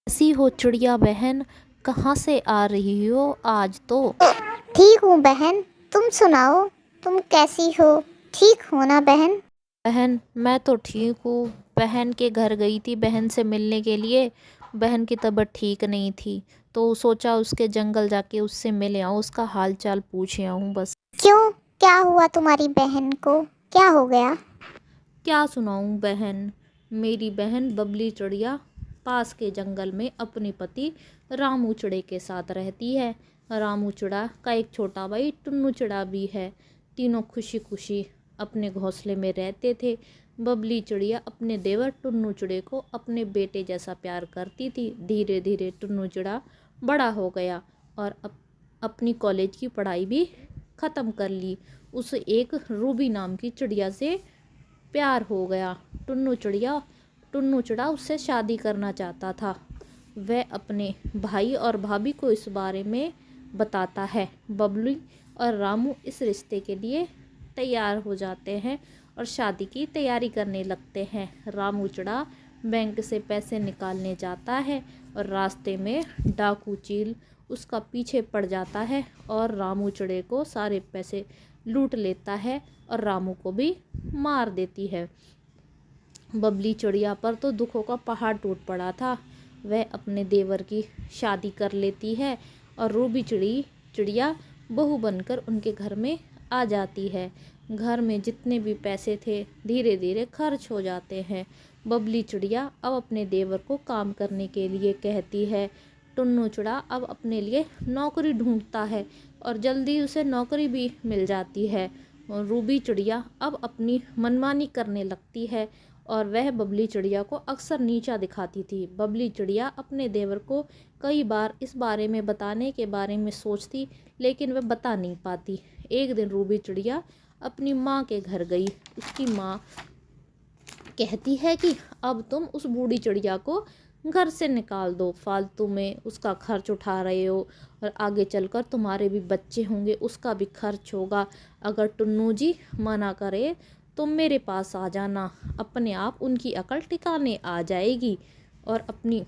कैसी हो चिड़िया बहन? कहाँ से आ रही हो आज तो? ठीक हूँ बहन। तुम सुनाओ, तुम कैसी हो? ठीक हो ना बहन? बहन मैं तो ठीक हूँ। बहन के घर गई थी बहन से मिलने के लिए। बहन की तबीयत ठीक नहीं थी तो सोचा उसके जंगल जाके उससे मिल आऊँ, उसका हाल चाल पूछ आऊँ बस। क्यों, क्या हुआ तुम्हारी बहन को? क्या हो गया? क्या सुनाऊँ बहन। मेरी बहन बबली चिड़िया पास के जंगल में अपने पति रामू चिड़े के साथ रहती है। रामू चिड़ा का एक छोटा भाई टुन्नू चिड़ा भी है। तीनों खुशी खुशी अपने घोंसले में रहते थे। बबली चिड़िया अपने देवर टुन्नू चिड़े को अपने बेटे जैसा प्यार करती थी। धीरे धीरे टुन्नू चिड़ा बड़ा हो गया और अपनी कॉलेज की पढ़ाई भी ख़त्म कर ली। उसे एक रूबी नाम की चिड़िया से प्यार हो गया। टुन्नू चिड़ा उससे शादी करना चाहता था। वह अपने भाई और भाभी को इस बारे में बताता है। बबली और रामू इस रिश्ते के लिए तैयार हो जाते हैं और शादी की तैयारी करने लगते हैं। रामू चिड़ा बैंक से पैसे निकालने जाता है और रास्ते में डाकू चील उसका पीछे पड़ जाता है और रामू चिड़े को सारे पैसे लूट लेता है और रामू को भी मार देती है। बबली चिड़िया पर तो दुखों का पहाड़ टूट पड़ा था। वह अपने देवर की शादी कर लेती है और रूबी चिड़िया बहू बनकर उनके घर में आ जाती है। घर में जितने भी पैसे थे धीरे धीरे खर्च हो जाते हैं। बबली चिड़िया अब अपने देवर को काम करने के लिए कहती है। टुन्नू चिड़ा अब अपने लिए नौकरी ढूंढता है और जल्दी उसे नौकरी भी मिल जाती है। रूबी चिड़िया अब अपनी मनमानी करने लगती है और वह बबली चिड़िया को अक्सर नीचा दिखाती थी। बबली चिड़िया अपने देवर को कई बार इस बारे में बताने के बारे में सोचती, लेकिन वह बता नहीं पाती। एक दिन रूबी चिड़िया अपनी माँ के घर गई। उसकी माँ कहती है कि अब तुम उस बूढ़ी चिड़िया को घर से निकाल दो, फालतू में उसका खर्च उठा रहे हो और आगे चलकर तुम्हारे भी बच्चे होंगे, उसका भी खर्च होगा। अगर टुन्नू जी मना करे तो मेरे पास आ जाना, अपने आप उनकी अकल ठिकाने आ जाएगी और अपनी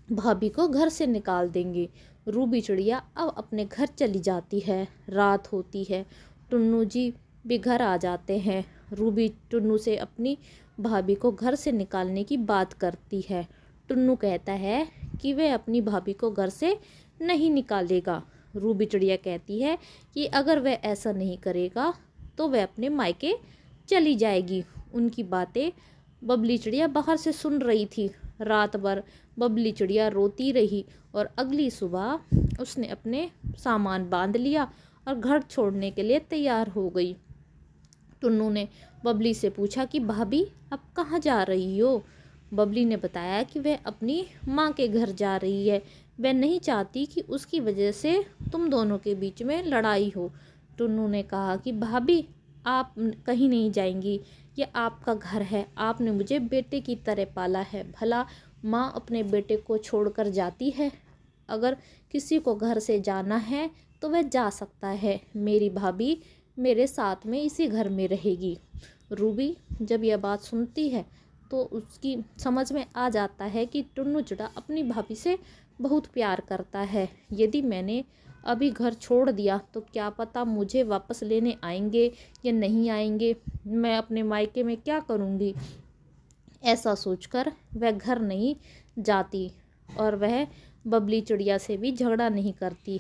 भाभी को घर से निकाल देंगे। रूबी चिड़िया अब अपने घर चली जाती है। रात होती है, टुन्नू जी भी घर आ जाते हैं। रूबी टुन्नू से अपनी भाभी को घर से निकालने की बात करती है। टुन्नू कहता है कि वह अपनी भाभी को घर से नहीं निकालेगा। रूबी चिड़िया कहती है कि अगर वह ऐसा नहीं करेगा तो वह अपने मायके चली जाएगी। उनकी बातें बबली चिड़िया बाहर से सुन रही थी। रात भर बबली चिड़िया रोती रही और अगली सुबह उसने अपने सामान बांध लिया और घर छोड़ने के लिए तैयार हो गई। टुन्नू ने बबली से पूछा कि भाभी अब कहाँ जा रही हो? बबली ने बताया कि वह अपनी माँ के घर जा रही है। वह नहीं चाहती कि उसकी वजह से तुम दोनों के बीच में लड़ाई हो। टुन्नू ने कहा कि भाभी आप कहीं नहीं जाएंगी, ये आपका घर है, आपने मुझे बेटे की तरह पाला है। भला माँ अपने बेटे को छोड़कर जाती है? अगर किसी को घर से जाना है तो वह जा सकता है। मेरी भाभी मेरे साथ में इसी घर में रहेगी। रूबी जब यह बात सुनती है तो उसकी समझ में आ जाता है कि टुन्नू चिड़ा अपनी भाभी से बहुत प्यार करता है। यदि मैंने अभी घर छोड़ दिया तो क्या पता मुझे वापस लेने आएंगे या नहीं आएंगे, मैं अपने मायके में क्या करूँगी। ऐसा सोचकर वह घर नहीं जाती और वह बबली चिड़िया से भी झगड़ा नहीं करती।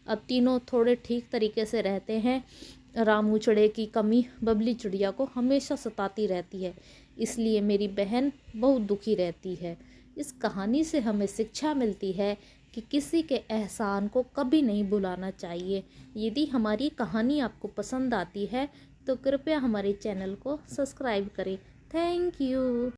अब तीनों थोड़े ठीक तरीके से रहते हैं। रामू चिड़े की कमी बबली चिड़िया को हमेशा सताती रहती है, इसलिए मेरी बहन बहुत दुखी रहती है। इस कहानी से हमें शिक्षा मिलती है कि किसी के एहसान को कभी नहीं भुलाना चाहिए। यदि हमारी कहानी आपको पसंद आती है तो कृपया हमारे चैनल को सब्सक्राइब करें। Thank you.